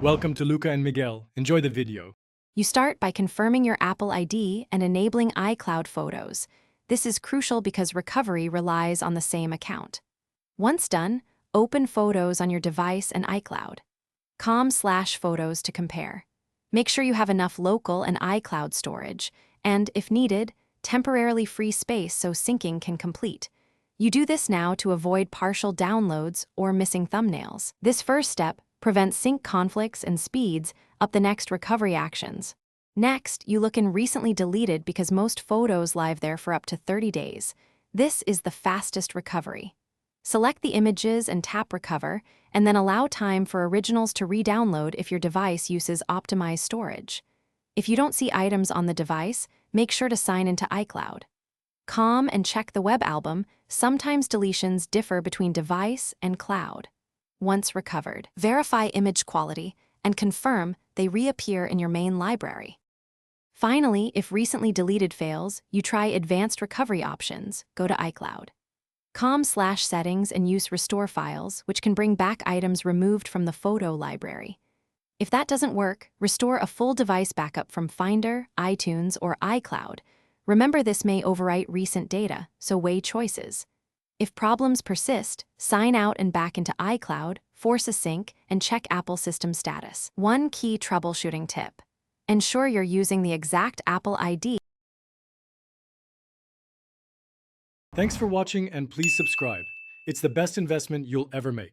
Welcome to Luca and Miguel. Enjoy the video. You start by confirming your Apple ID and enabling iCloud Photos. This is crucial because recovery relies on the same account. Once done, open Photos on your device and iCloud. com/photos to compare. Make sure you have enough local and iCloud storage, and, if needed, temporarily free space so syncing can complete. You do this now to avoid partial downloads or missing thumbnails. This first step prevents sync conflicts and speeds up the next recovery actions. Next, you look in recently deleted because most photos live there for up to 30 days. This is the fastest recovery. Select the images and tap Recover, and then allow time for originals to re-download if your device uses optimized storage. If you don't see items on the device, make sure to sign into iCloud. And check the web album. Sometimes deletions differ between device and cloud. Once recovered, verify image quality and confirm they reappear in your main library. Finally, if recently deleted fails, you try advanced recovery options. Go to iCloud. com/settings and use restore files, which can bring back items removed from the photo library. If that doesn't work, restore a full device backup from Finder, iTunes, or iCloud. Remember, this may overwrite recent data, so weigh choices. If problems persist, sign out and back into iCloud, force a sync, and check Apple system status. One key troubleshooting tip: ensure you're using the exact Apple ID. Thanks for watching and please subscribe. It's the best investment you'll ever make.